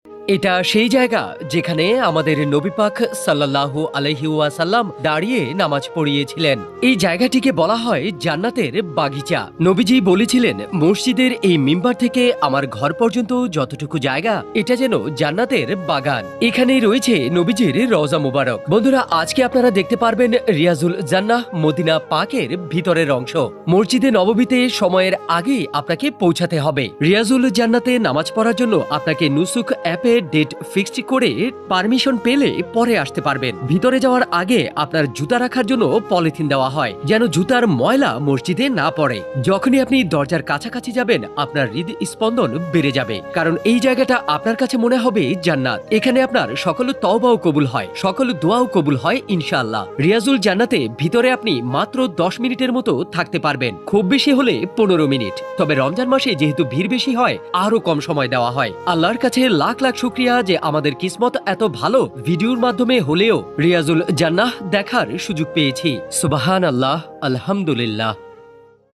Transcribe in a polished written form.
এটা সেই জায়গা যেখানে আমাদের নবী পাক সাল্লাল্লাহু আলাইহি ওয়াসাল্লাম দাঁড়িয়ে নামাজ পড়িয়েছিলেন। এই জায়গাটিকে বলা হয় জান্নাতের বাগিচা। নবীজি বলেছিলেন, মসজিদের এই মিম্বার থেকে আমার ঘর পর্যন্ত যতটুকু জায়গা, এটা যেন জান্নাতের বাগান। এখানেই রয়েছে নবীজির রওজা মুবারক। বন্ধুরা, আজকে আপনারা দেখতে পারবেন রিয়াজুল জান্নাহ মদিনা পাকের ভিতরের অংশ। মসজিদে নববীতে সময়ের আগে আপনাকে পৌঁছাতে হবে। রিয়াজুল জান্নাতে নামাজ পড়ার জন্য আপনাকে নুসুক অ্যাপে ডেট ফিক্সড করে পারমিশন পেলে পরে আসতে পারবেন। ভিতরে যাওয়ার আগে আপনার জুতা রাখার জন্য পলিথিন দেওয়া হয়, যেন জুতার ময়লা মসজিদে না পড়ে। যখনই আপনি দরজার কাছাকাছি যাবেন, আপনার হৃদস্পন্দন বেড়ে যাবে, কারণ এই জায়গাটা আপনার কাছে মনে হবে জান্নাত। এখানে আপনার সকল তওবাও কবুল হয়, সকল দোয়াও কবুল হয় ইনশাআল্লাহ। রিয়াজুল জান্নাতে ভিতরে আপনি মাত্র 10 মিনিটের মতো থাকতে পারবেন, খুব বেশি হলে 15 মিনিট। তবে রমজান মাসে যেহেতু ভিড় বেশি হয়, আরো কম সময় দেওয়া হয়। আল্লাহর কাছে লাখ লাখ শুকরিয়া যে আমাদের কিসমত এত ভালো, ভিডিওর মাধ্যমে হলেও রিয়াজুল জান্নাহ দেখার সুযোগ পেয়েছি। সুবহানাল্লাহ, আলহামদুলিল্লাহ।